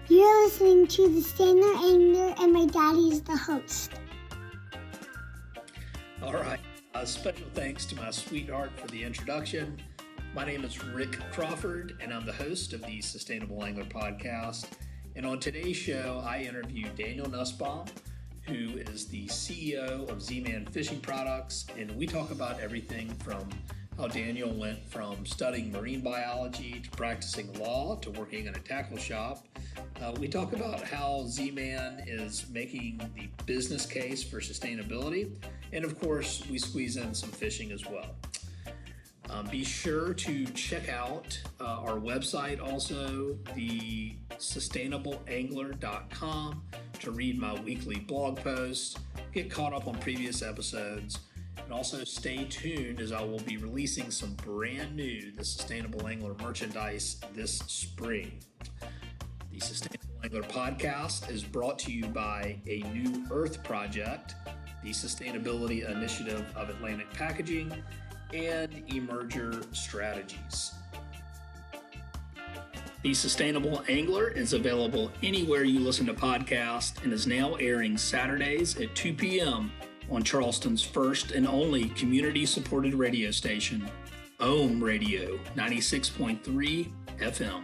You're listening to the Charleston Angler, and my daddy is the host. All right. Special thanks to my sweetheart for the introduction. My name is Rick Crawford, and I'm the host of the Sustainable Angler podcast. And on today's show, I interview Daniel Nussbaum, who is the CEO of Z-Man Fishing Products, and we talk about everything from how Daniel went from studying marine biology to practicing law to working in a tackle shop. We talk about how Z-Man is making the business case for sustainability, and of course, we squeeze in some fishing as well. Be sure to check out our website also, the sustainableangler.com, to read my weekly blog posts, get caught up on previous episodes, and also stay tuned as I will be releasing some brand new The Sustainable Angler merchandise this spring. The Sustainable Angler podcast is brought to you by a New Earth Project, the Sustainability Initiative of Atlantic Packaging, and Emerger Strategies. The Sustainable Angler is available anywhere you listen to podcasts and is now airing Saturdays at 2 p.m. on Charleston's first and only community-supported radio station, Ohm Radio 96.3 FM.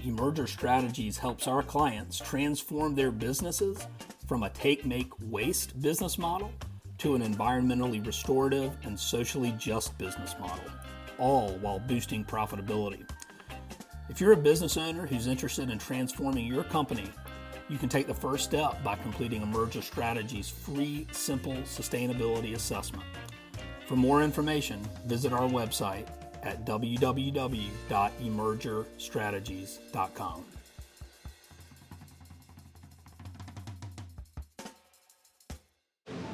Emerger Strategies helps our clients transform their businesses from a take-make-waste business model to an environmentally restorative and socially just business model, all while boosting profitability. If you're a business owner who's interested in transforming your company, you can take the first step by completing Emerger Strategies' free, simple sustainability assessment. For more information, visit our website at www.emergerstrategies.com.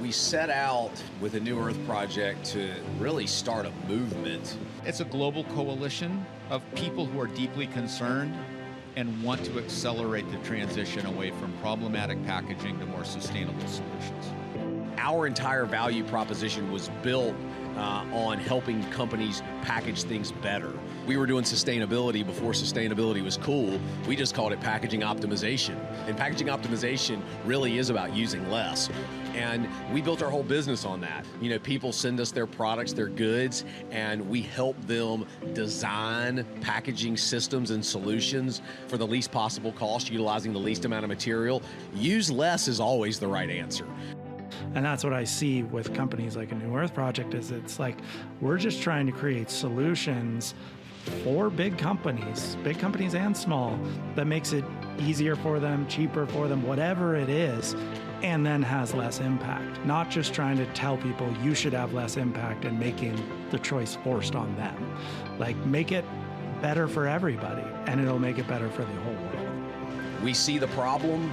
We set out with a New Earth Project to really start a movement. It's a global coalition of people who are deeply concerned and want to accelerate the transition away from problematic packaging to more sustainable solutions. Our entire value proposition was built on helping companies package things better. We were doing sustainability before sustainability was cool. We just called it packaging optimization. And packaging optimization really is about using less. And we built our whole business on that. You know, people send us their products, their goods, and we help them design packaging systems and solutions for the least possible cost, utilizing the least amount of material. Use less is always the right answer. And that's what I see with companies like a New Earth Project is it's like, we're just trying to create solutions for big companies and small, that makes it easier for them, cheaper for them, whatever it is, and then has less impact. Not just trying to tell people you should have less impact and making the choice forced on them. Like, make it better for everybody, and it'll make it better for the whole world. We see the problem,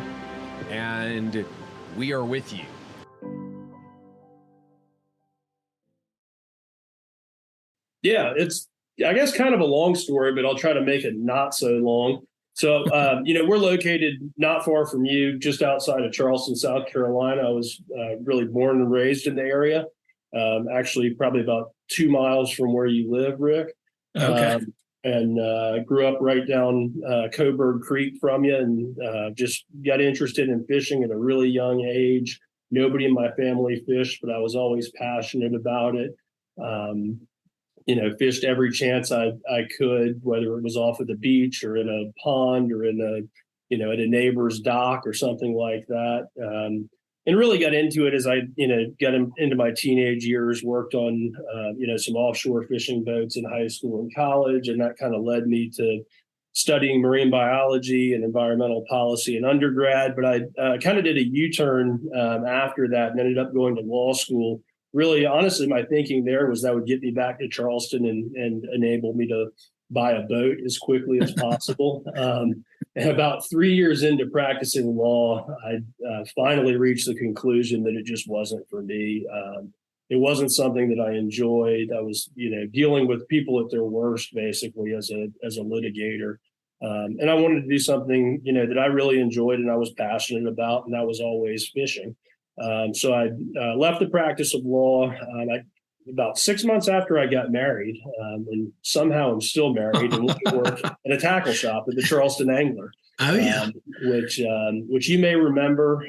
and we are with you. Yeah, it's, I guess, kind of a long story, but I'll try to make it not so long. So, we're located not far from you, just outside of Charleston, South Carolina. I was really born and raised in the area, actually probably about 2 miles from where you live, Rick. Okay. And grew up right down Coburg Creek from you, and just got interested in fishing at a really young age. Nobody in my family fished, but I was always passionate about it. Fished every chance I could, whether it was off of the beach or in a pond or in a, at a neighbor's dock or something like that. And really got into it as I, got into my teenage years, worked on, some offshore fishing boats in high school and college. And that kind of led me to studying marine biology and environmental policy in undergrad. But I kind of did a U-turn after that and ended up going to law school. Really, honestly, my thinking there was that would get me back to Charleston and enable me to buy a boat as quickly as possible. And about 3 years into practicing law, I finally reached the conclusion that it just wasn't for me. It wasn't something that I enjoyed. I was, dealing with people at their worst, basically, as a litigator. And I wanted to do something, that I really enjoyed and I was passionate about, and that was always fishing. So I left the practice of law. I about 6 months after I got married, and somehow I'm still married and work at a tackle shop at the Charleston Angler. Oh yeah. Which you may remember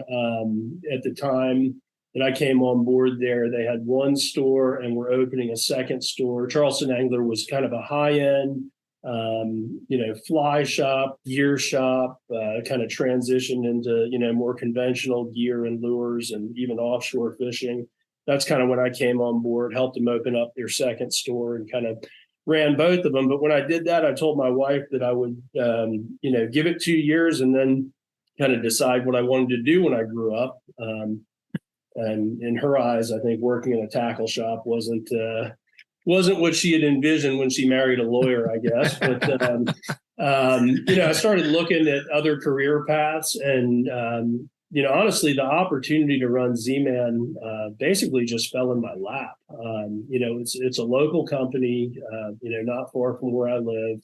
at the time that I came on board there, they had one store and were opening a second store. Charleston Angler was kind of a high-end, fly shop, gear shop, kind of transitioned into, more conventional gear and lures and even offshore fishing. That's kind of when I came on board, helped them open up their second store and kind of ran both of them. But when I did that, I told my wife that I would, give it 2 years and then kind of decide what I wanted to do when I grew up. And in her eyes, I think working in a tackle shop wasn't what she had envisioned when she married a lawyer, I guess. But, I started looking at other career paths and, honestly, the opportunity to run Z-Man basically just fell in my lap. It's a local company, not far from where I live.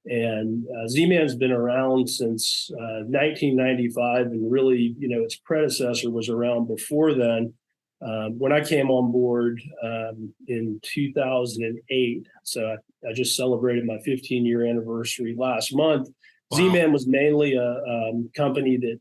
And Z-Man's been around since 1995. And really, its predecessor was around before then. When I came on board in 2008, so I just celebrated my 15-year anniversary last month. Wow. Z-Man was mainly a company that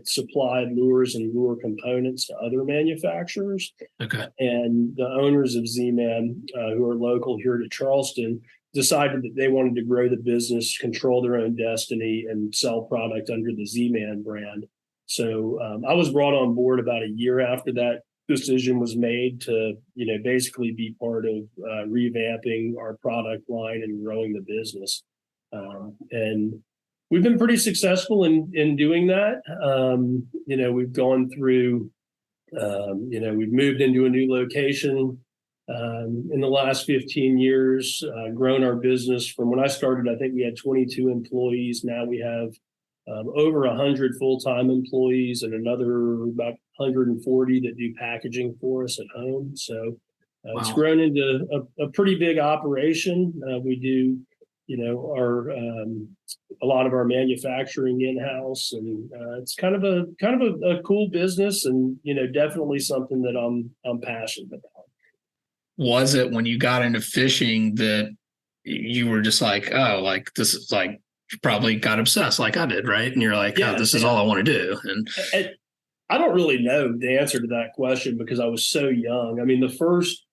supplied lures and lure components to other manufacturers. Okay. And the owners of Z-Man, who are local here to Charleston, decided that they wanted to grow the business, control their own destiny, and sell product under the Z-Man brand. So I was brought on board about a year after that decision was made to, basically be part of revamping our product line and growing the business. And we've been pretty successful in doing that. We've gone through, we've moved into a new location in the last 15 years, grown our business from when I started. I think we had 22 employees. Now we have over 100 full-time employees and another about 140 that do packaging for us at home. So wow. It's grown into a pretty big operation. We do, a lot of our manufacturing in-house, and it's kind of a cool business, and definitely something that I'm passionate about. Was it when you got into fishing that you were just like, oh, like this is like, you probably got obsessed like I did, right? And you're like, yeah, oh, this is all I want to do. And I don't really know the answer to that question because I was so young. I mean, the first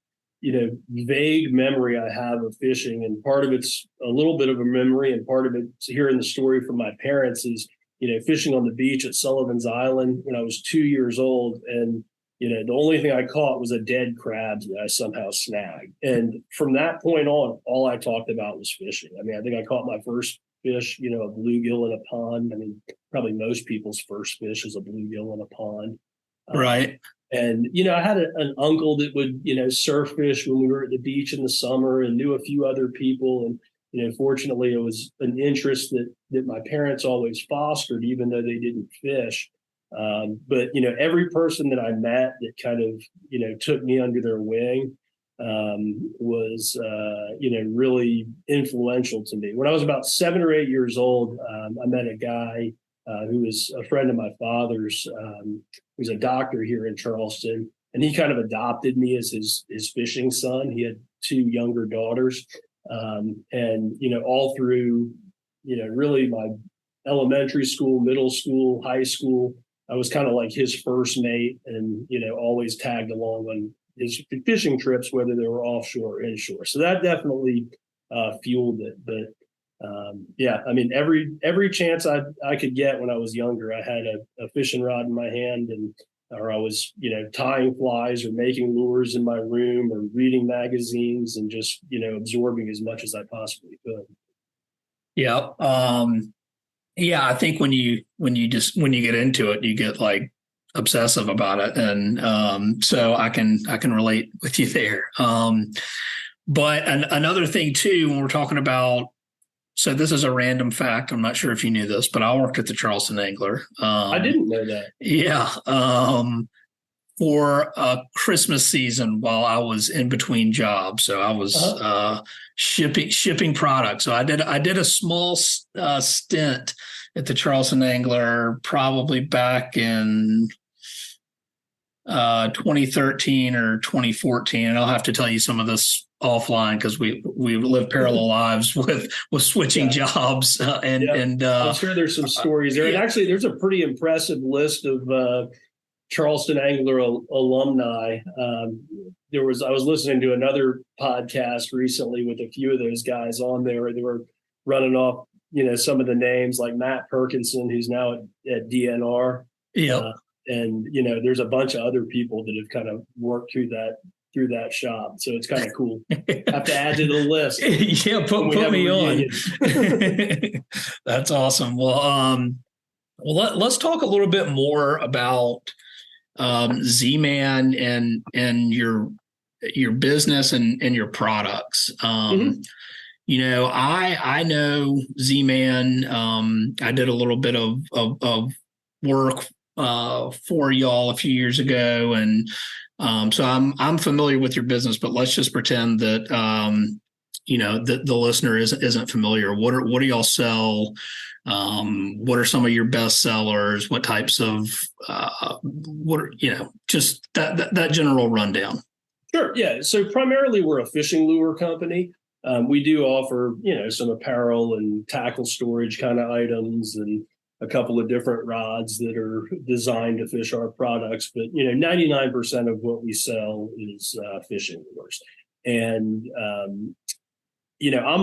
vague memory I have of fishing, and part of it's a little bit of a memory and part of it's hearing the story from my parents, is, fishing on the beach at Sullivan's Island when I was 2 years old. And, the only thing I caught was a dead crab that I somehow snagged. And from that point on, all I talked about was fishing. I mean, I think I caught my first fish, a bluegill in a pond. I mean, probably most people's first fish is a bluegill in a pond. Right. And, I had an uncle that would, surf fish when we were at the beach in the summer, and knew a few other people. And, fortunately, it was an interest that my parents always fostered, even though they didn't fish. But, every person that I met that kind of, took me under their wing was, really influential to me. When I was about 7 or 8 years old, I met a guy who was a friend of my father's. Who's a doctor here in Charleston, and he kind of adopted me as his fishing son. He had 2 younger daughters, and all through really my elementary school, middle school, high school, I was kind of like his first mate, and always tagged along on his fishing trips, whether they were offshore or inshore. So that definitely fueled it. But I mean, every chance I could get when I was younger, I had a fishing rod in my hand, or I was, tying flies or making lures in my room or reading magazines and just, absorbing as much as I possibly could. Yeah. I think when you get into it, you get like obsessive about it. And so I can relate with you there. But another thing too, when we're talking about, so this is a random fact, I'm not sure if you knew this, but I worked at the Charleston Angler. I didn't know that. Yeah. For a Christmas season while I was in between jobs. So I was shipping products. So I did a small stint at the Charleston Angler probably back in 2013 or 2014, and I'll have to tell you some of this offline because we live parallel lives with switching jobs, and I'm sure there's some stories there. And actually, there's a pretty impressive list of Charleston Angler alumni. I was listening to another podcast recently with a few of those guys on there. They were running off, some of the names like Matt Perkinson, who's now at DNR. Yeah. And there's a bunch of other people that have kind of worked through that shop, so it's kind of cool. Have to add to the list. Yeah, put me on. That's awesome. Well, let's talk a little bit more about Z-Man and your business and your products. I know Z-Man. I did a little bit of work for y'all a few years ago, and so I'm familiar with your business. But let's just pretend that that the listener isn't familiar. What do y'all sell? What are some of your best sellers? What types of just that general rundown? Sure. Yeah. So primarily we're a fishing lure company. We do offer some apparel and tackle storage kind of items and a couple of different rods that are designed to fish our products, but 99% of what we sell is fishing lures. And I'm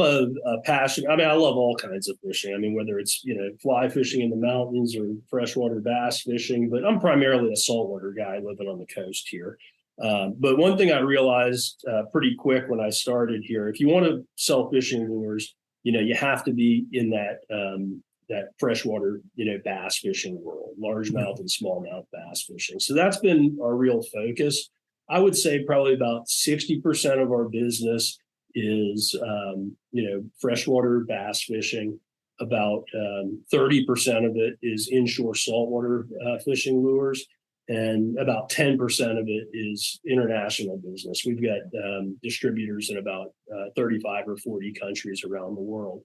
a passion. I love all kinds of fishing. Whether it's fly fishing in the mountains or freshwater bass fishing, but I'm primarily a saltwater guy living on the coast here. But one thing I realized pretty quick when I started here, if you want to sell fishing lures, you have to be in that freshwater, bass fishing world, largemouth and smallmouth bass fishing. So that's been our real focus. I would say probably about 60% of our business is, freshwater bass fishing. About 30% of it is inshore saltwater fishing lures, and about 10% of it is international business. We've got distributors in about 35 or 40 countries around the world.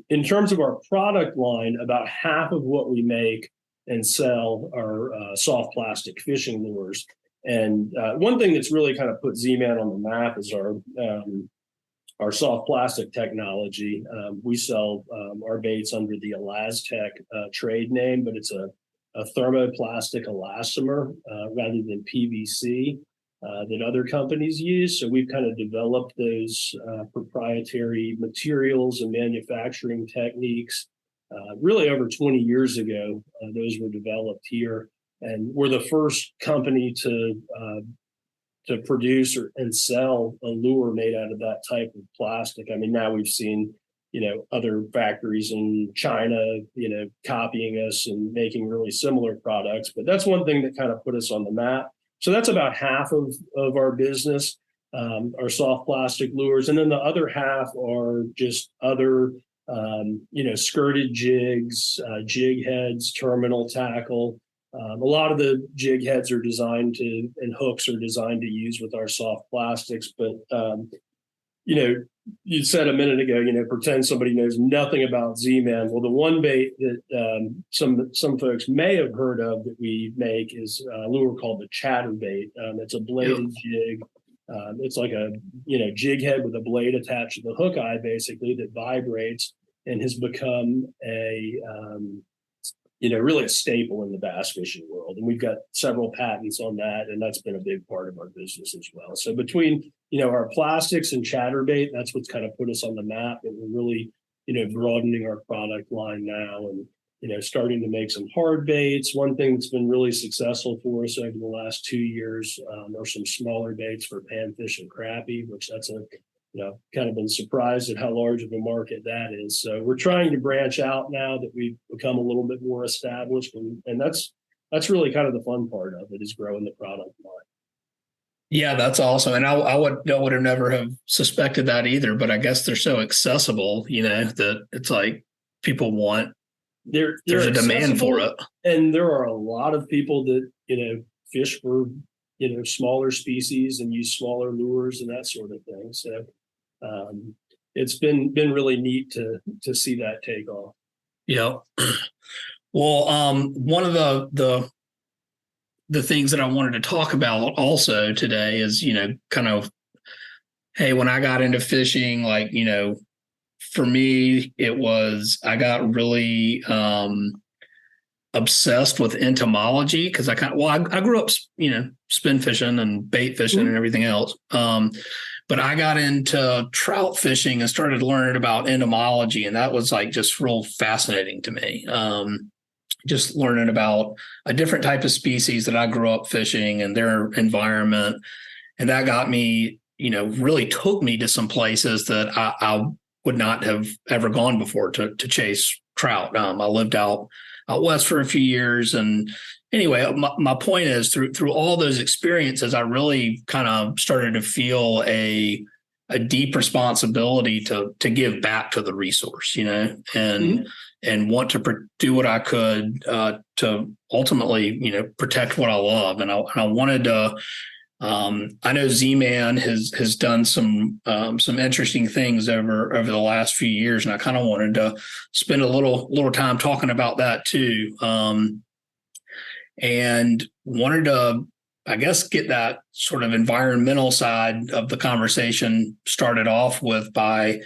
In terms of our product line, about half of what we make and sell are soft plastic fishing lures. And one thing that's really kind of put Z-Man on the map is our soft plastic technology. We sell our baits under the Elastec trade name, but it's a thermoplastic elastomer rather than PVC that other companies use. So we've kind of developed those proprietary materials and manufacturing techniques really over 20 years ago. Those were developed here, and we're the first company to produce and sell a lure made out of that type of plastic. Now we've seen other factories in China, copying us and making really similar products. But that's one thing that kind of put us on the map. So that's about half of our business, our soft plastic lures. And then the other half are just other, skirted jigs, jig heads, terminal tackle. A lot of the jig heads are designed to, and hooks are designed to use with our soft plastics. But, you said a minute ago, pretend somebody knows nothing about Z-Man. Well, the one bait that some folks may have heard of that we make is a lure called the chatterbait. It's a bladed jig. It's like a jig head with a blade attached to the hook eye, basically, that vibrates and has become a really a staple in the bass fishing world. And we've got several patents on that, and that's been a big part of our business as well. So between our plastics and chatterbait, that's what's kind of put us on the map, and we're really broadening our product line now, and starting to make some hard baits. One thing that's been really successful for us over the last 2 years are some smaller baits for panfish and crappie, which that's kind of been surprised at how large of a market that is. So we're trying to branch out now that we've become a little bit more established, and that's really kind of the fun part of it, is growing the product line. Yeah, that's awesome. And I would have never have suspected that either, but I guess they're so accessible, that it's like people want, there's a demand for it. And there are a lot of people that, fish for, smaller species and use smaller lures and that sort of thing. So it's been really neat to see that take off. Yeah. Well, one of the the things that I wanted to talk about also today is, kind of, hey, when I got into fishing, like, for me, I got really obsessed with entomology because I grew up, spin fishing and bait fishing and everything else. But I got into trout fishing and started learning about entomology, and that was like just real fascinating to me. Just learning about a different type of species that I grew up fishing and their environment. And that got me, really took me to some places that I would not have ever gone before to chase trout. I lived out west for a few years. And anyway, my point is through all those experiences, I really kind of started to feel a deep responsibility to give back to the resource, and want to do what I could to ultimately, protect what I love. And I wanted to. I know Z-Man has done some interesting things over the last few years, and I kind of wanted to spend a little time talking about that too, and wanted to, I guess, get that sort of environmental side of the conversation started off with by,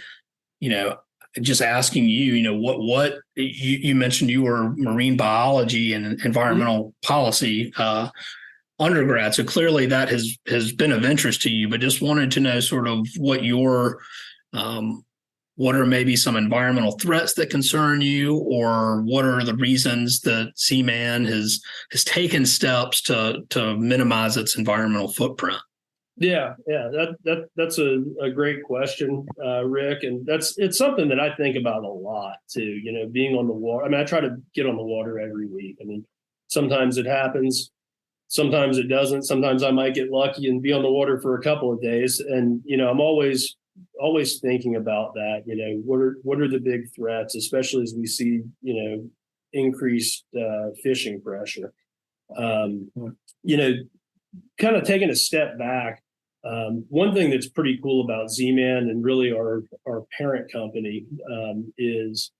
just asking you, what you mentioned you were marine biology and environmental policy undergrad. So clearly that has been of interest to you, but just wanted to know sort of what are maybe some environmental threats that concern you, or what are the reasons that Z-Man has taken steps to minimize its environmental footprint? Yeah. That's a great question, Rick. And it's something that I think about a lot too, being on the water. I mean, I try to get on the water every week. I mean, sometimes it happens, sometimes it doesn't. Sometimes I might get lucky and be on the water for a couple of days. And, I'm always thinking about that, what are the big threats, especially as we see, increased fishing pressure. Kind of taking a step back. One thing that's pretty cool about Z-Man and really our parent company is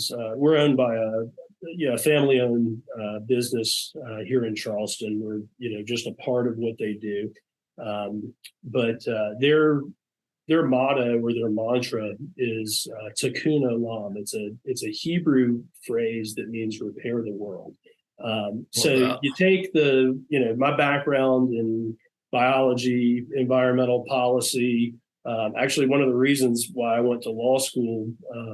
we're owned by a family-owned business here in Charleston. We're just a part of what they do, but their motto or their mantra is Tikkun Olam. It's a Hebrew phrase that means repair the world. So you take my background in biology, environmental policy. Actually, one of the reasons why I went to law school,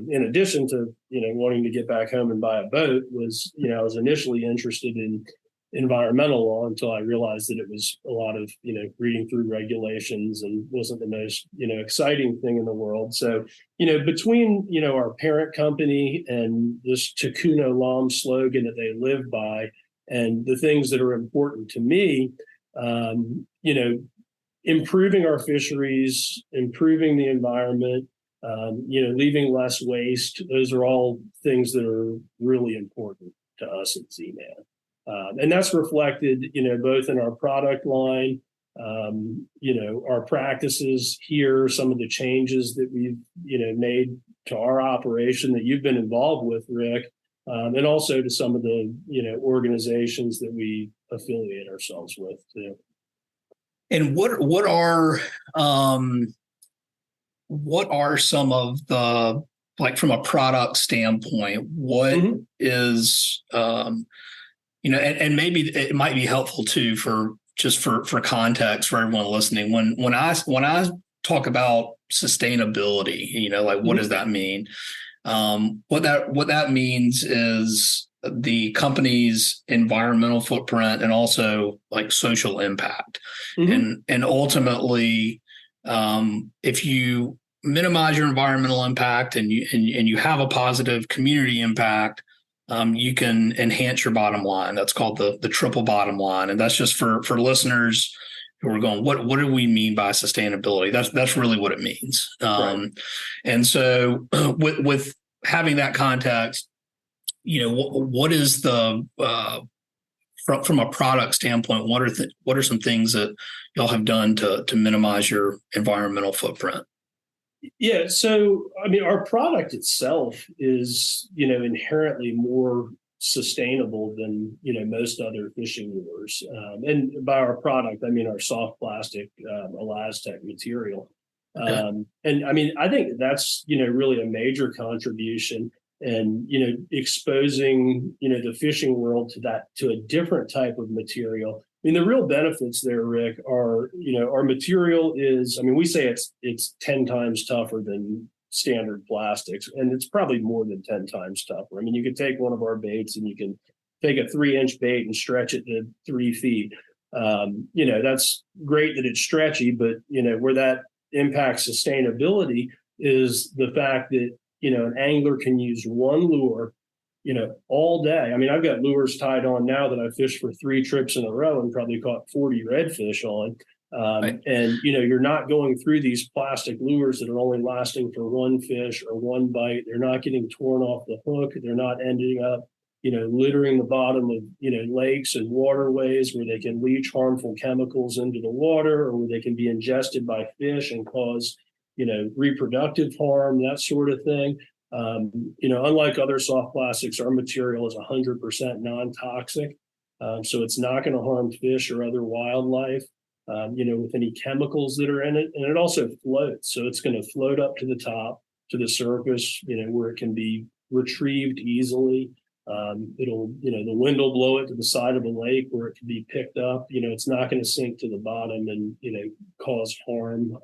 in addition to wanting to get back home and buy a boat, was I was initially interested in environmental law until I realized that it was a lot of reading through regulations and wasn't the most exciting thing in the world. So between our parent company and this Tikkun Olam slogan that they live by, and the things that are important to me, improving our fisheries, improving the environment, leaving less waste. Those are all things that are really important to us at Z-Man. And that's reflected, both in our product line, our practices here, some of the changes that we've, made to our operation that you've been involved with, Rick, and also to some of the, organizations that we affiliate ourselves with too. And what are some of the, like, from a product standpoint, what is and maybe it might be helpful too for context for everyone listening. When I talk about sustainability, what does that mean? What that means is the company's environmental footprint and also like social impact. And ultimately, if you minimize your environmental impact and you have a positive community impact, you can enhance your bottom line. That's called the triple bottom line. And that's just for listeners who are going, what do we mean by sustainability? That's really what it means. Right. And so with having that context, what is the from a product standpoint, what are some things that y'all have done to minimize your environmental footprint? Yeah. So, I mean, our product itself is, inherently more sustainable than most other fishing lures. And by our product, I mean our soft plastic Elastec material. And I mean, I think that's really a major contribution, and exposing the fishing world to a different type of material. I mean, the real benefits there, Rick, are our material is, I mean, we say it's 10 times tougher than standard plastics, and it's probably more than 10 times tougher. I mean, you could take one of our baits and you can take a 3-inch bait and stretch it to 3 feet. That's great that it's stretchy, but where that impacts sustainability is the fact that an angler can use one lure all day. I mean, I've got lures tied on now that I fished for 3 trips in a row and probably caught 40 redfish on. Right. And you're not going through these plastic lures that are only lasting for one fish or one bite. They're not getting torn off the hook. They're not ending up littering the bottom of lakes and waterways where they can leach harmful chemicals into the water, or where they can be ingested by fish and cause reproductive harm, that sort of thing. Unlike other soft plastics, our material is 100% non-toxic, so it's not going to harm fish or other wildlife. With any chemicals that are in it. And it also floats. So it's going to float up to the top, to the surface, where it can be retrieved easily. The wind will blow it to the side of a lake where it can be picked up. It's not going to sink to the bottom and, cause harm,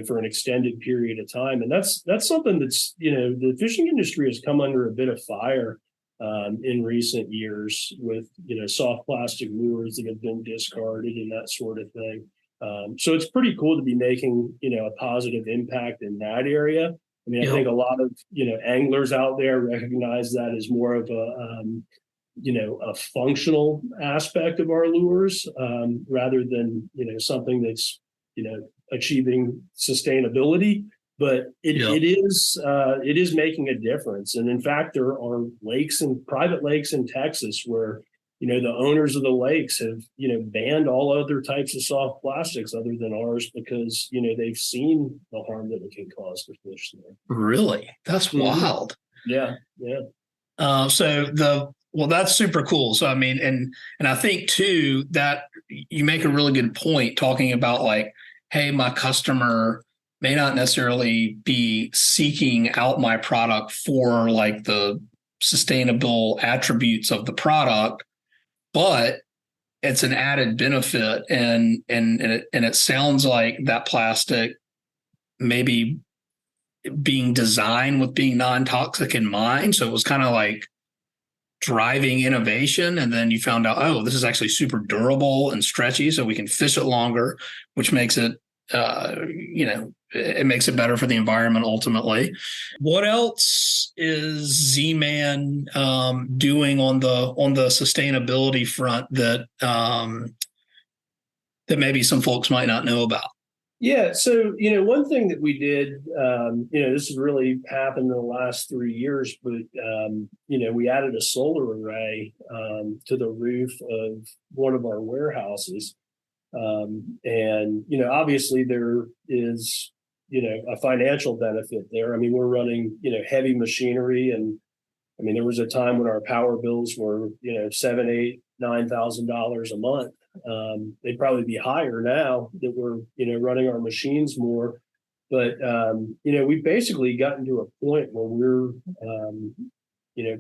for an extended period of time. And that's something that's, the fishing industry has come under a bit of fire in recent years with soft plastic lures that have been discarded and that sort of thing. So it's pretty cool to be making a positive impact in that area. I mean, I think a lot of anglers out there recognize that as more of a functional aspect of our lures, rather than something that's achieving sustainability. But it is making a difference. And in fact, there are private lakes in Texas where, the owners of the lakes have, banned all other types of soft plastics other than ours because, they've seen the harm that it can cause to fish there. Really? That's wild. Yeah. Well, that's super cool. So, I mean, and I think too, that you make a really good point talking about like, hey, my customer may not necessarily be seeking out my product for like the sustainable attributes of the product, but it's an added benefit. And it sounds like that plastic maybe being designed with being non-toxic in mind. So it was kind of like driving innovation. And then you found out, oh, this is actually super durable and stretchy, so we can fish it longer, which makes it it makes it better for the environment ultimately. What else is Z-Man doing on the sustainability front that maybe some folks might not know about? Yeah. So, one thing that we did, this has really happened in the last 3 years, but, we added a solar array to the roof of one of our warehouses. And obviously there is, a financial benefit there. I mean, we're running, heavy machinery, and I mean, there was a time when our power bills were, $7,000, $8,000, $9,000 a month. They'd probably be higher now that we're, running our machines more. But, we've basically gotten to a point where we're,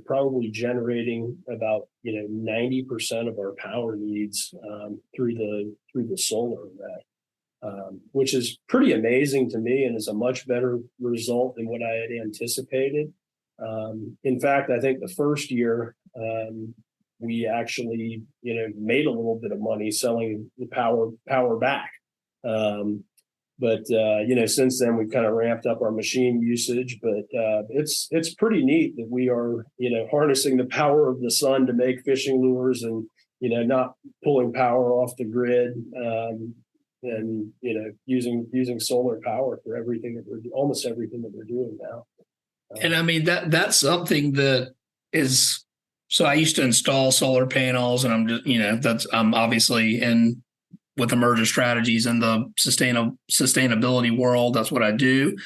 probably generating about, 90% of our power needs through the solar array, which is pretty amazing to me and is a much better result than what I had anticipated. In fact, I think the first year we actually, made a little bit of money selling the power back. But since then we've kind of ramped up our machine usage, but it's pretty neat that we are, harnessing the power of the sun to make fishing lures and, not pulling power off the grid, and, using solar power for almost everything that we're doing now. And I mean, that's something that is, so I used to install solar panels, and I'm just, I'm obviously in with emergent strategies in the sustainability world. That's what I do,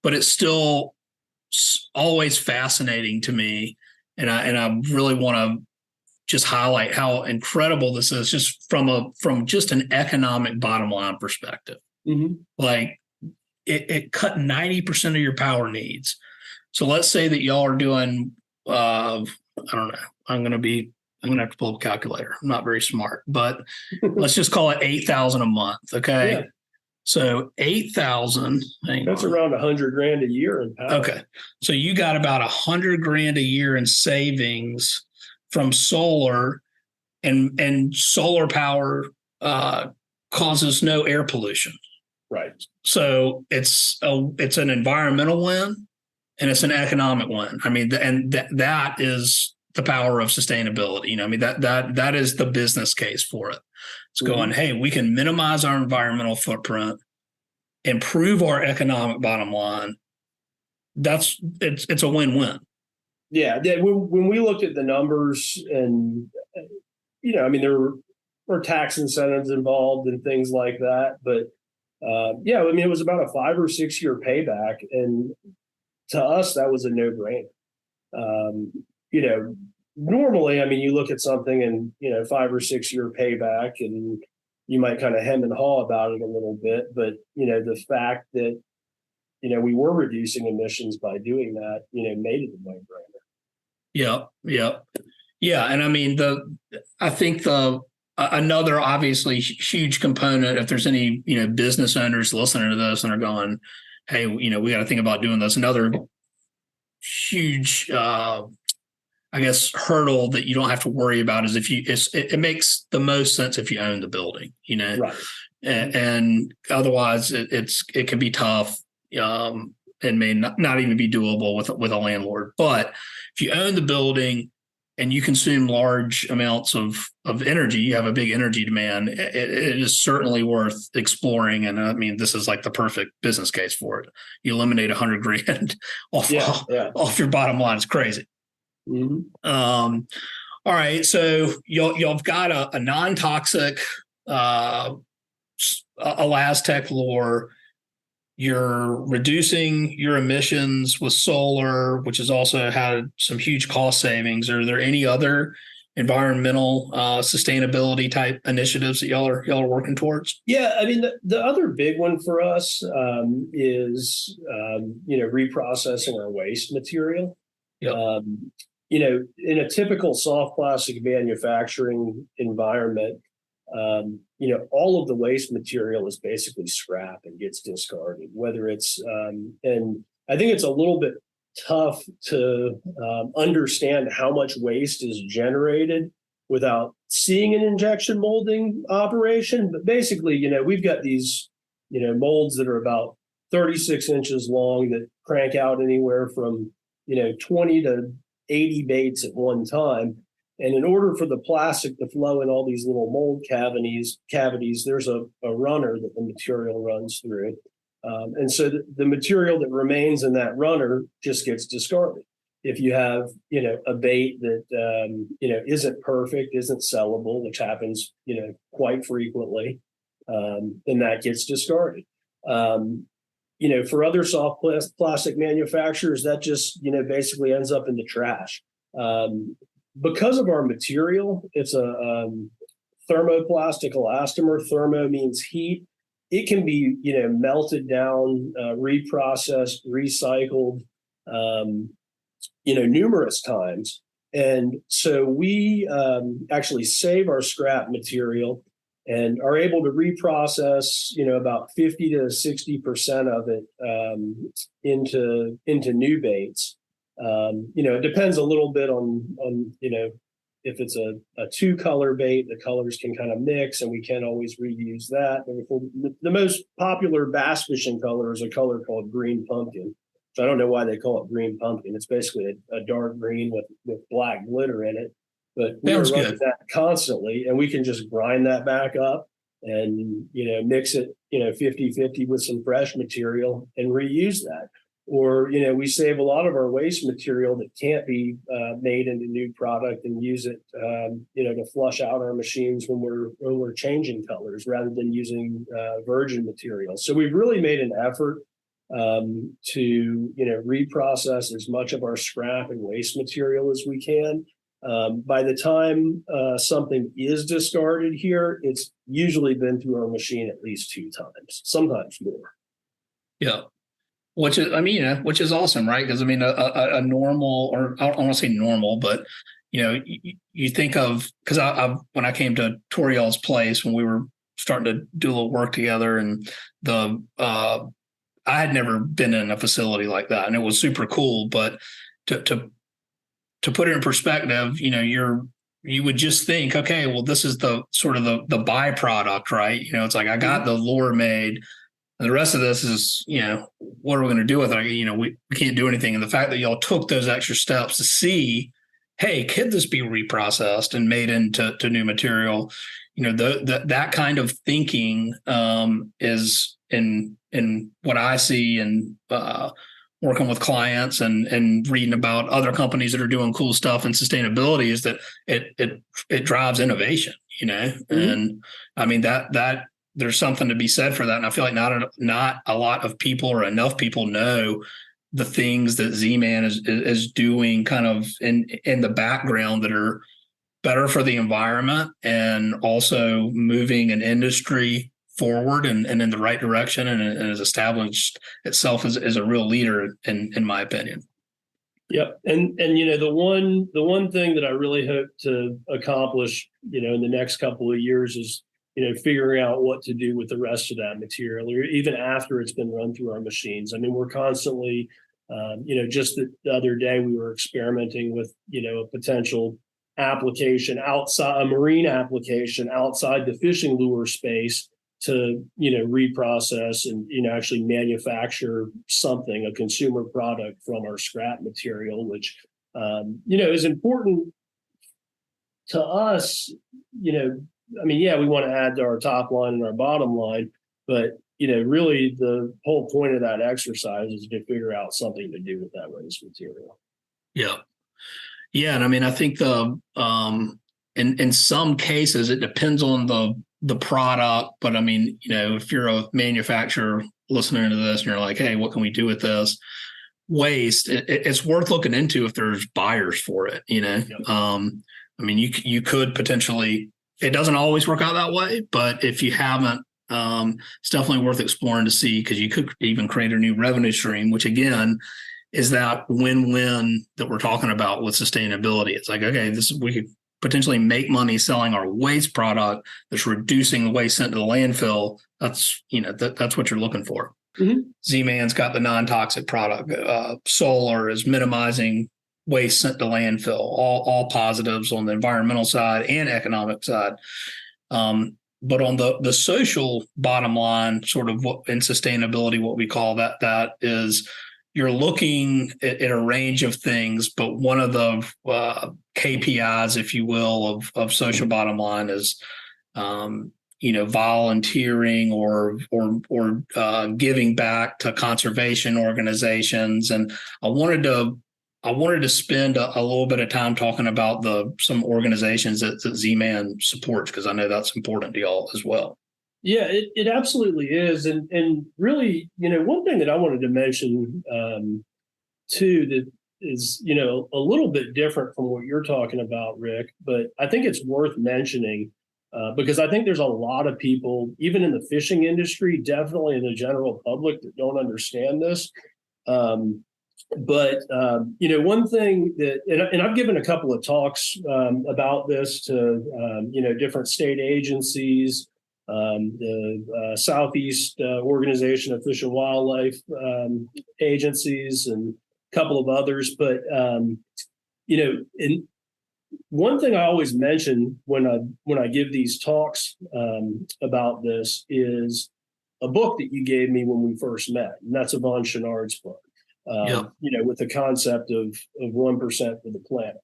but it's still always fascinating to me and I really want to just highlight how incredible this is, just from just an economic bottom line perspective. Mm-hmm. Like it cut 90% of your power needs. So let's say that y'all are doing, I don't know, I'm going to have to pull up a calculator. I'm not very smart, but let's just call it 8,000 a month. Okay. Yeah. So 8,000. That's around $100,000 a year in power. Okay. So you got about $100,000 a year in savings from solar, and solar power causes no air pollution. Right. So it's an environmental win and it's an economic win. I mean, that is the power of sustainability. You know, I mean, that is the business case for it. It's going, hey, we can minimize our environmental footprint, improve our economic bottom line. It's a win-win. Yeah. When we looked at the numbers, and, you know, I mean, there were tax incentives involved and things like that, but yeah, I mean, it was about a 5 or 6 year payback. And to us, that was a no-brainer. You know, normally, I mean, you look at something and, you know, 5 or 6 year payback, and you might kind of hem and haw about it a little bit. But, you know, the fact that, you know, we were reducing emissions by doing that, you know, made it a no-brainer. Yeah. And I mean, I think another obviously huge component, if there's any, you know, business owners listening to this and are going, hey, you know, we got to think about doing this. Another huge, I guess, hurdle that you don't have to worry about is it makes the most sense if you own the building, you know, Right. And otherwise it can be tough, and may not even be doable with a landlord. But if you own the building and you consume large amounts of energy, you have a big energy demand, it is certainly worth exploring. And I mean, this is like the perfect business case for it. You eliminate $100,000 off your bottom line. It's crazy. Mm-hmm. All right. So you've got a non-toxic Elastec lure. You're reducing your emissions with solar, which has also had some huge cost savings. Are there any other environmental sustainability type initiatives that y'all are working towards? Yeah, I mean, the other big one for us is you know, reprocessing our waste material. Yep. You know, in a typical soft plastic manufacturing environment, you know, all of the waste material is basically scrap and gets discarded, whether it's, and I think it's a little bit tough to understand how much waste is generated without seeing an injection molding operation. But basically, you know, we've got these, you know, molds that are about 36 inches long that crank out anywhere from, you know, 20 to 80 baits at one time. And in order for the plastic to flow in all these little mold cavities, there's a runner that the material runs through. And so the material that remains in that runner just gets discarded. If you have, you know, a bait that, you know, isn't perfect, isn't sellable, which happens, you know, quite frequently, then that gets discarded. You know, for other soft plastic manufacturers, that just, you know, basically ends up in the trash. Because of our material, it's a thermoplastic elastomer. Thermo means heat. It can be, you know, melted down, reprocessed, recycled, you know, numerous times. And so we actually save our scrap material and are able to reprocess, you know, about 50 to 60% of it into new baits. You know, it depends a little bit on you know, if it's a 2-color bait, the colors can kind of mix, and we can't always reuse that. But the most popular bass fishing color is a color called green pumpkin. So I don't know why they call it green pumpkin. It's basically a dark green with black glitter in it. But we are running that constantly, and we can just grind that back up and, you know, mix it, you know, 50-50 with some fresh material and reuse that. Or, you know, we save a lot of our waste material that can't be made into new product and use it, you know, to flush out our machines when we're changing colors rather than using virgin material. So we've really made an effort to, reprocess as much of our scrap and waste material as we can. By the time something is discarded here, it's usually been through our machine at least 2 times, sometimes more. Yeah. Which is awesome, right? Because a normal, or I don't want to say normal, but you think of, because I when I came to Toriel's place when we were starting to do a little work together, and I had never been in a facility like that, and it was super cool. But to put it in perspective, you would just think, okay, well, this is the sort of the byproduct, right? It's like I got the lure made. And the rest of this is, what are we going to do with it? We can't do anything. And the fact that y'all took those extra steps to see, hey, could this be reprocessed and made into new material? That kind of thinking is in what I see and working with clients and reading about other companies that are doing cool stuff in sustainability, is that it drives innovation, and that there's something to be said for that. And I feel like not a lot of people or enough people know the things that Z-Man is doing kind of in the background that are better for the environment and also moving an industry forward and in the right direction, and has established itself as a real leader in my opinion. Yep. And the one thing that I really hope to accomplish, in the next couple of years is, figuring out what to do with the rest of that material, or even after it's been run through our machines. We're constantly, just the other day we were experimenting with, a potential application outside, a marine application outside the fishing lure space to, reprocess and, actually manufacture something, a consumer product from our scrap material, which, is important to us, we want to add to our top line and our bottom line, but, really the whole point of that exercise is to figure out something to do with that waste material. Yeah. Yeah. And I think in some cases it depends on the product, but if you're a manufacturer listening to this and you're like, hey, what can we do with this waste? It's worth looking into if there's buyers for it, Yep. You could potentially, it doesn't always work out that way, but if you haven't, it's definitely worth exploring to see, because you could even create a new revenue stream, which again is that win-win that we're talking about with sustainability. It's like, okay, we could potentially make money selling our waste product that's reducing the waste sent to the landfill. That's that's what you're looking for. Mm-hmm. Z-Man's got the non-toxic product. Solar is minimizing waste sent to landfill, all positives on the environmental side and economic side. But on the social bottom line, sort of what in sustainability, what we call that is you're looking at a range of things, but one of the KPIs, if you will, of social bottom line is volunteering or giving back to conservation organizations. And I wanted to spend a little bit of time talking about some organizations that Z-Man supports, because I know that's important to y'all as well. Yeah, it absolutely is. And really, one thing that I wanted to mention too, that is, a little bit different from what you're talking about, Rick, but I think it's worth mentioning because I think there's a lot of people, even in the fishing industry, definitely in the general public, that don't understand this. But one thing that, and I've given a couple of talks about this to, different state agencies, the Southeast Organization of Fish and Wildlife agencies, and a couple of others. But, and one thing I always mention when I give these talks about this is a book that you gave me when we first met, and that's Yvon Chouinard's book. With the concept of 1% for the planet.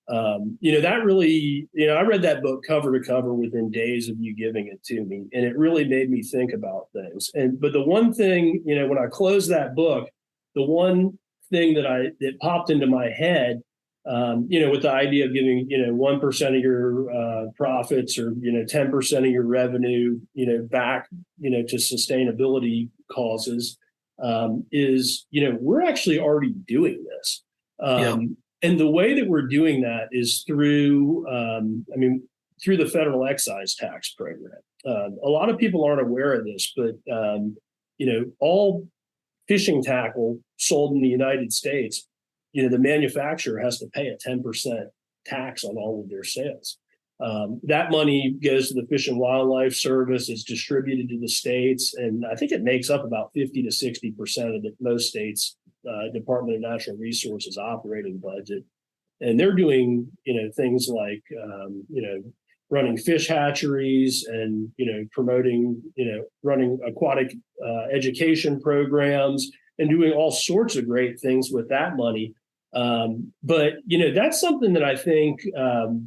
That really, I read that book cover to cover within days of you giving it to me, and it really made me think about things. But the one thing, when I closed that book, the one thing that popped into my head, with the idea of giving, 1% of your profits or 10% of your revenue, back, to sustainability causes. is, we're actually already doing this. And the way that we're doing that is through, through the federal excise tax program. A lot of people aren't aware of this, but, all fishing tackle sold in the United States, the manufacturer has to pay a 10% tax on all of their sales. That money goes to the Fish and Wildlife Service. It's distributed to the states, and I think it makes up about 50 to 60% of most states' Department of Natural Resources operating budget. And they're doing, things like, running fish hatcheries and, promoting, running aquatic education programs and doing all sorts of great things with that money. But, that's something that I think,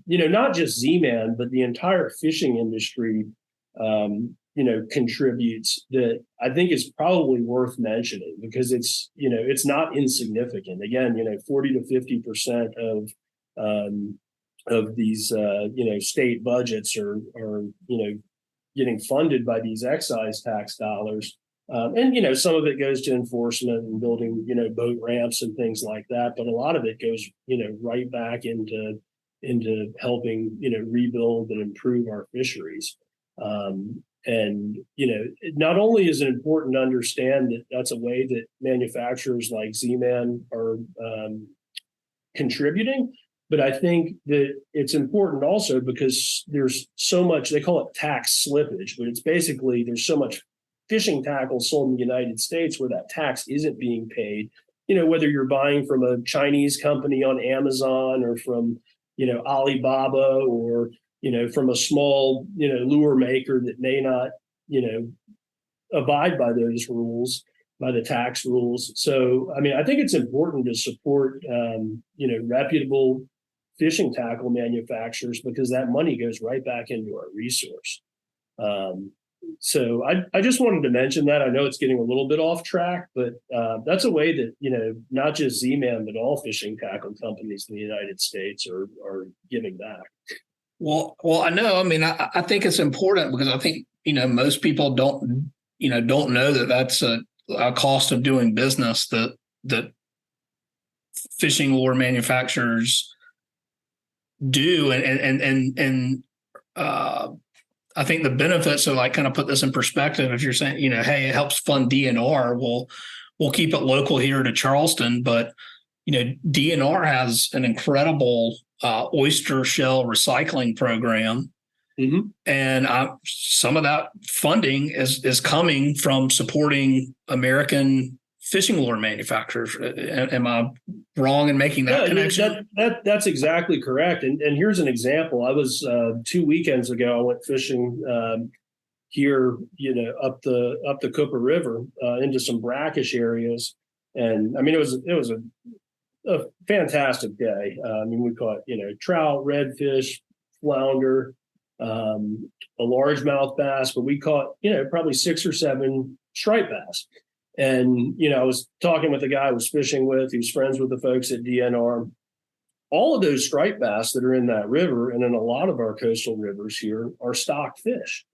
not just Z-Man, but the entire fishing industry, contributes, that I think is probably worth mentioning, because it's, it's not insignificant. Again, 40 to 50% of these, state budgets are, getting funded by these excise tax dollars. And, some of it goes to enforcement and building, boat ramps and things like that. But a lot of it goes, right back into helping, rebuild and improve our fisheries. And, not only is it important to understand that that's a way that manufacturers like Z-Man are contributing, but I think that it's important also because there's so much, they call it tax slippage, but it's basically there's so much fishing tackle sold in the United States where that tax isn't being paid, whether you're buying from a Chinese company on Amazon or from, Alibaba, or, from a small, lure maker that may not, abide by those rules, by the tax rules. So, I think it's important to support, reputable fishing tackle manufacturers, because that money goes right back into our resource. So I just wanted to mention that. I know it's getting a little bit off track, but that's a way that, not just Z-Man, but all fishing tackle companies in the United States are giving back. Well, I know. I think it's important because I think, most people don't know that that's a cost of doing business that fishing lure manufacturers do. And I think the benefits, so like kind of put this in perspective, if you're saying, hey, it helps fund DNR, we'll keep it local here to Charleston, but, DNR has an incredible oyster shell recycling program. Mm-hmm. And some of that funding is coming from supporting American fishing lure manufacturers. Am I wrong in making that connection? That's exactly correct. And here's an example. I was 2 weekends ago, I went fishing here, up the Cooper River into some brackish areas. And it was a fantastic day. We caught, trout, redfish, flounder, a largemouth bass, but we caught, probably 6 or 7 striped bass. And, I was talking with the guy I was fishing with, he was friends with the folks at DNR. All of those striped bass that are in that river and in a lot of our coastal rivers here are stocked fish.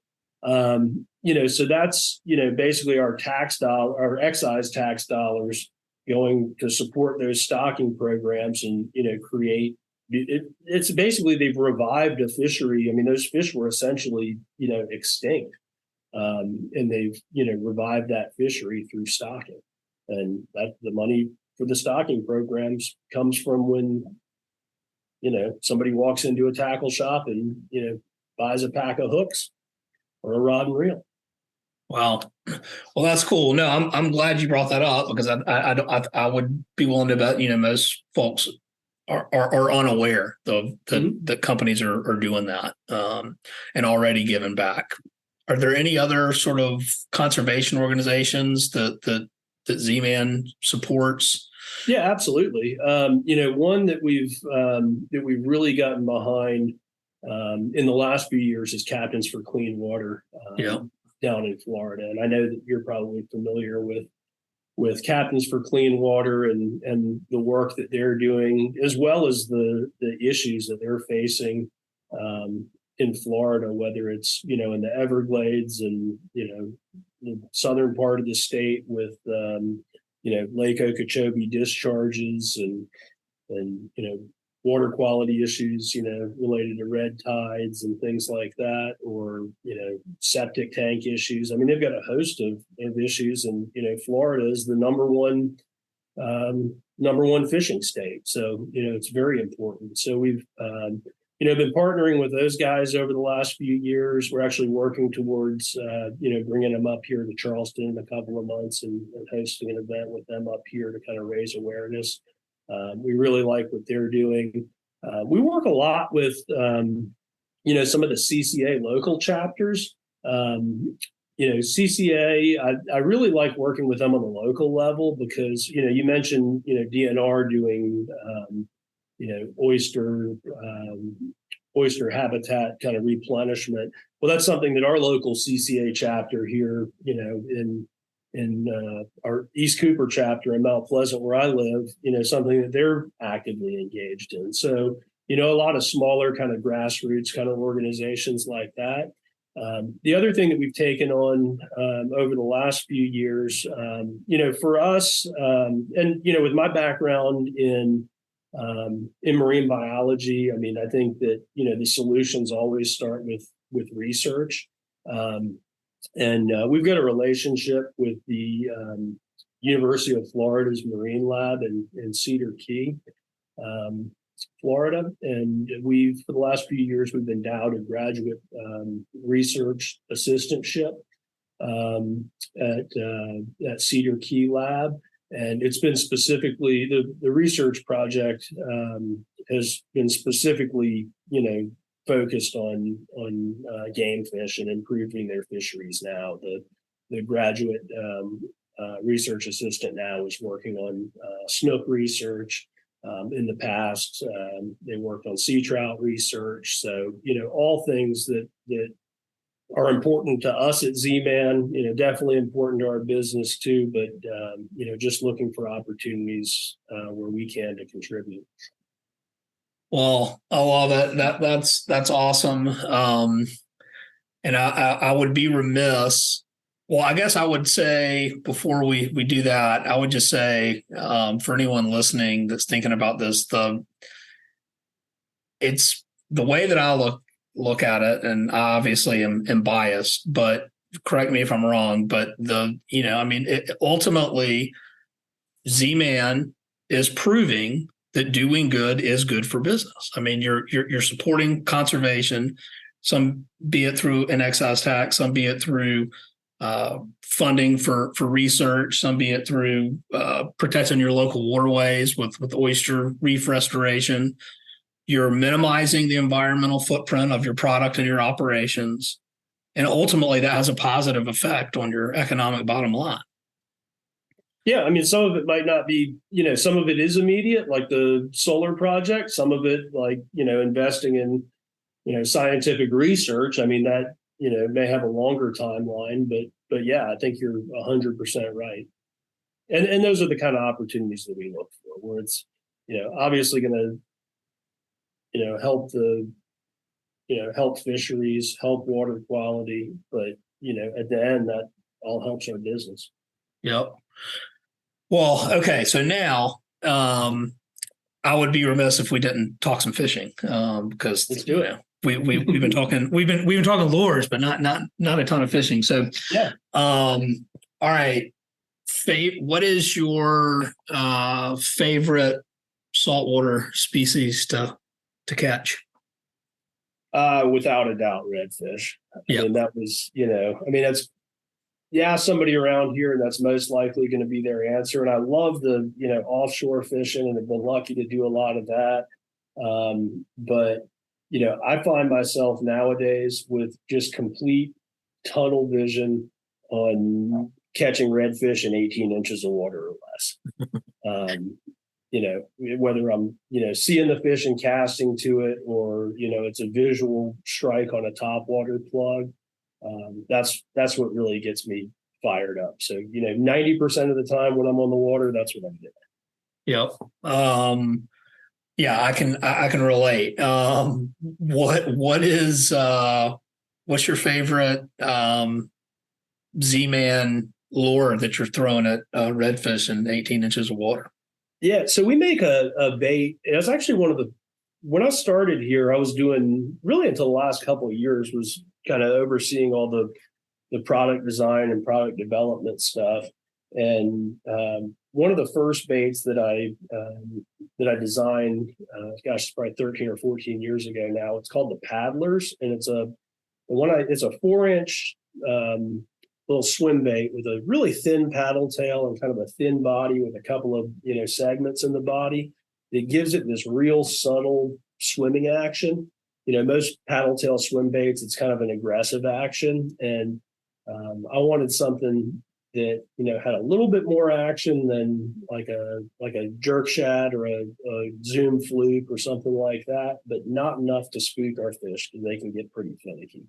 So that's, basically our our excise tax dollars going to support those stocking programs and, create, it's basically they've revived a fishery. Those fish were essentially, extinct. And they've, revived that fishery through stocking. And that the money for the stocking programs comes from when, somebody walks into a tackle shop and, buys a pack of hooks or a rod and reel. Wow. Well, that's cool. No, I'm glad you brought that up, because I would be willing to bet, most folks are unaware that companies are doing that and already giving back. Are there any other sort of conservation organizations that Z-Man supports? Yeah, absolutely. One that we've really gotten behind in the last few years is Captains for Clean Water down in Florida. And I know that you're probably familiar with Captains for Clean Water and the work that they're doing, as well as the issues that they're facing in Florida, whether it's, in the Everglades and, the southern part of the state with, Lake Okeechobee discharges and water quality issues, related to red tides and things like that, or, septic tank issues. I mean, they've got a host of issues, and, Florida is the number one fishing state. So, it's very important. So we've, been partnering with those guys over the last few years. We're actually working towards, bringing them up here to Charleston in a couple of months and hosting an event with them up here to kind of raise awareness. We really like what they're doing. We work a lot with, some of the CCA local chapters. CCA, I really like working with them on the local level because, you mentioned, DNR doing, oyster habitat kind of replenishment. Well, that's something that our local CCA chapter here, in our East Cooper chapter in Mount Pleasant, where I live, something that they're actively engaged in. So, a lot of smaller kind of grassroots kind of organizations like that. The other thing that we've taken on over the last few years, for us, and with my background in marine biology, I mean, I think that the solutions always start with research, and we've got a relationship with the University of Florida's Marine Lab in Cedar Key, Florida, and for the last few years we've been endowed a graduate research assistantship at Cedar Key Lab. And it's been specifically the research project has been specifically, focused on game fish and improving their fisheries. Now, the graduate research assistant now is working on snook research. In the past, they worked on sea trout research. So, all things that are important to us at Z-Man, definitely important to our business too, but, just looking for opportunities where we can to contribute. Well, that's awesome. And I would be remiss. Well, I guess I would say before we do that, I would just say for anyone listening that's thinking about this, it's the way that I look at it, and I obviously am biased, but correct me if I'm wrong, but ultimately Z-Man is proving that doing good is good for business. I mean, you're supporting conservation, some be it through an excise tax, some be it through funding for research, some be it through protecting your local waterways with oyster reef restoration. You're minimizing the environmental footprint of your product and your operations. And ultimately, that has a positive effect on your economic bottom line. Yeah, I mean, some of it might not be, some of it is immediate, like the solar project. Some of it, like, investing in, scientific research. I mean, that, may have a longer timeline, but yeah, I think you're 100% right. And those are the kind of opportunities that we look for, where it's, obviously going to, help help fisheries, help water quality, but, at the end, that all helps our business. Yep. Well, okay. So now, I would be remiss if we didn't talk some fishing, because let's do it. We've been talking lures, but not a ton of fishing. So yeah. All right. What is your favorite saltwater species to catch? Without a doubt, redfish. Yeah. I mean, that was, that's, somebody around here, and that's most likely going to be their answer. And I love the, offshore fishing, and have been lucky to do a lot of that. But, I find myself nowadays with just complete tunnel vision on catching redfish in 18 inches of water or less. Whether I'm, seeing the fish and casting to it, or, it's a visual strike on a topwater plug. That's what really gets me fired up. So, 90% of the time when I'm on the water, that's what I'm doing. Yep. Yeah, I can relate. What's your favorite Z-Man lure that you're throwing at redfish in 18 inches of water? Yeah, so we make a bait. It was actually when I started here, I was doing really until the last couple of years was kind of overseeing all the product design and product development stuff. And one of the first baits that I designed, it's probably 13 or 14 years ago now. It's called the Paddlers, and it's a 4-inch little swim bait with a really thin paddle tail and kind of a thin body with a couple of segments in the body. It gives it this real subtle swimming action. Most paddle tail swim baits, it's kind of an aggressive action, and I wanted something that had a little bit more action than like a jerk shad or a zoom fluke or something like that, but not enough to spook our fish because they can get pretty finicky.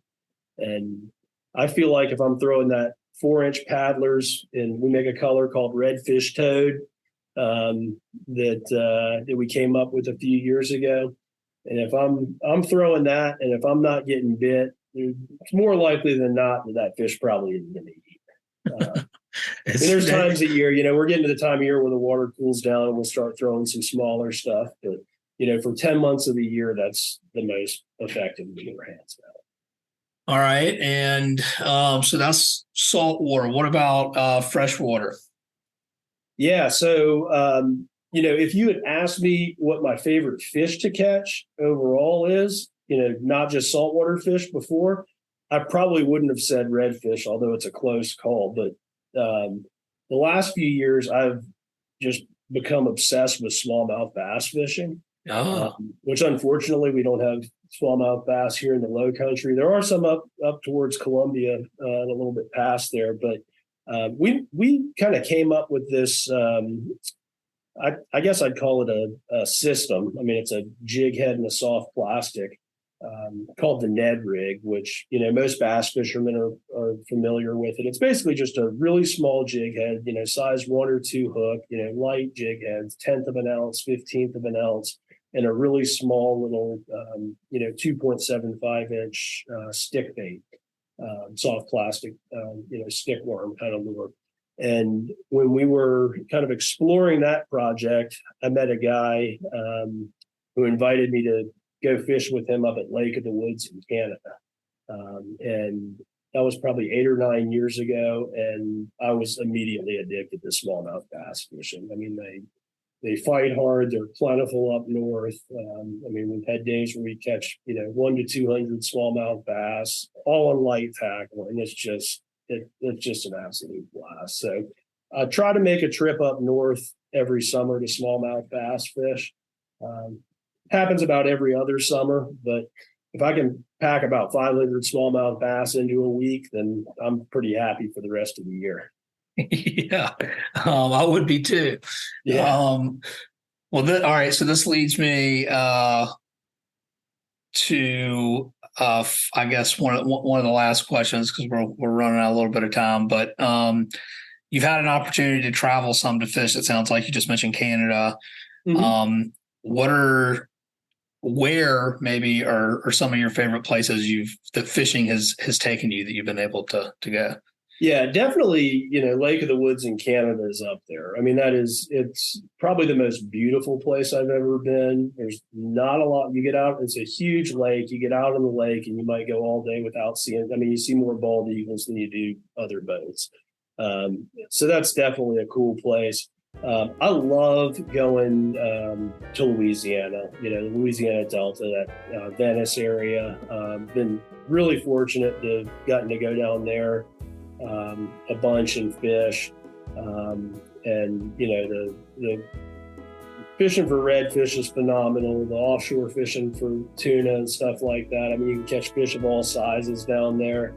And I feel like if I'm throwing that 4-inch Paddlers, and we make a color called Redfish Toad that we came up with a few years ago, and if I'm throwing that, and if I'm not getting bit, it's more likely than not that fish probably isn't going to eat. There's times a year, we're getting to the time of year where the water cools down and we'll start throwing some smaller stuff. But, for 10 months of the year, that's the most effective we get our hands on. All right. And so that's salt water. What about freshwater? Yeah. So, if you had asked me what my favorite fish to catch overall is, not just saltwater fish before, I probably wouldn't have said redfish, although it's a close call. But the last few years, I've just become obsessed with smallmouth bass fishing, which unfortunately we don't have smallmouth bass here in the low country. There are some up towards Columbia and a little bit past there, but we kind of came up with this. I guess I'd call it a system. I mean, it's a jig head and a soft plastic called the Ned rig, which most bass fishermen are familiar with it. It's basically just a really small jig head, size 1 or 2 hook, light jig heads, 1/10 of an ounce, 1/15 of an ounce, and a really small little 2.75-inch stick bait, soft plastic, stick worm kind of lure. And when we were kind of exploring that project, I met a guy who invited me to go fish with him up at Lake of the Woods in Canada. And that was probably 8 or 9 years ago. And I was immediately addicted to smallmouth bass fishing. I mean, they fight hard. They're plentiful up north. We've had days where we catch, 1 to 200 smallmouth bass, all on light tackle. And it's just an absolute blast. So I try to make a trip up north every summer to smallmouth bass fish. Happens about every other summer, but if I can pack about 500 smallmouth bass into a week, then I'm pretty happy for the rest of the year. Yeah, I would be too. Yeah. All right. So this leads me to I guess one of the last questions, because we're running out a little bit of time. But you've had an opportunity to travel some to fish. It sounds like you just mentioned Canada. Mm-hmm. Where maybe are some of your favorite places that fishing has taken you that you've been able to go? Yeah, definitely. Lake of the Woods in Canada is up there. I mean, it's probably the most beautiful place I've ever been. There's not a lot. You get out, it's a huge lake. You get out on the lake and you might go all day without seeing. I mean, you see more bald eagles than you do other boats. So that's definitely a cool place. I love going to Louisiana, the Louisiana Delta, that Venice area. Been really fortunate to have gotten to go down there a bunch and fish. And, the fishing for redfish is phenomenal. The offshore fishing for tuna and stuff like that. I mean, you can catch fish of all sizes down there.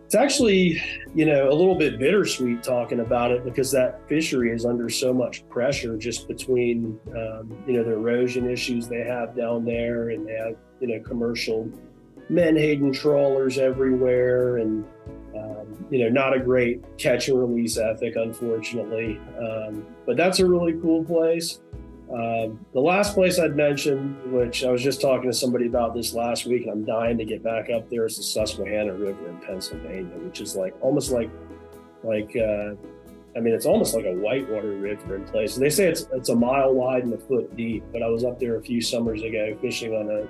It's actually, a little bit bittersweet talking about it because that fishery is under so much pressure just between, the erosion issues they have down there, and they have, commercial menhaden trawlers everywhere, and, not a great catch and release ethic, unfortunately. But that's a really cool place. The last place I'd mentioned, which I was just talking to somebody about this last week, and I'm dying to get back up there, is the Susquehanna River in Pennsylvania, which is almost like It's almost like a whitewater river in places. They say it's a mile wide and a foot deep, but I was up there a few summers ago fishing on a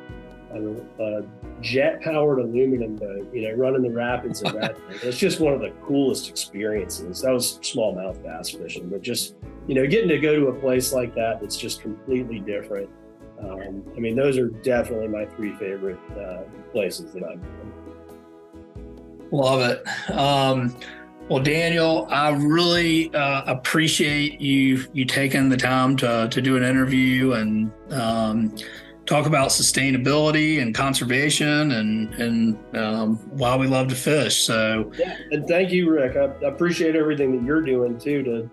jet-powered aluminum boat, running the rapids in that thing. It's just one of the coolest experiences. That was smallmouth bass fishing, but just, getting to go to a place like that that's just completely different. Those are definitely my three favorite places that I've been. Love it. Well, Daniel, I really appreciate you taking the time to do an interview and talk about sustainability and conservation and why we love to fish. So yeah, and thank you, Rick. I appreciate everything that you're doing too to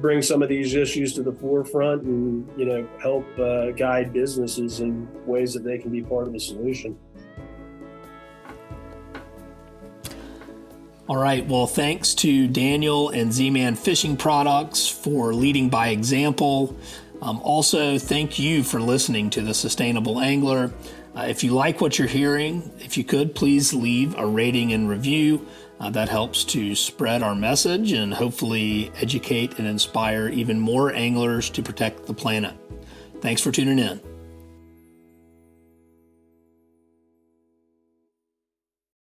bring some of these issues to the forefront and help guide businesses in ways that they can be part of the solution. All right. Well, thanks to Daniel and Z-Man Fishing Products for leading by example. Also, thank you for listening to The Sustainable Angler. If you like what you're hearing, if you could, please leave a rating and review. That helps to spread our message and hopefully educate and inspire even more anglers to protect the planet. Thanks for tuning in.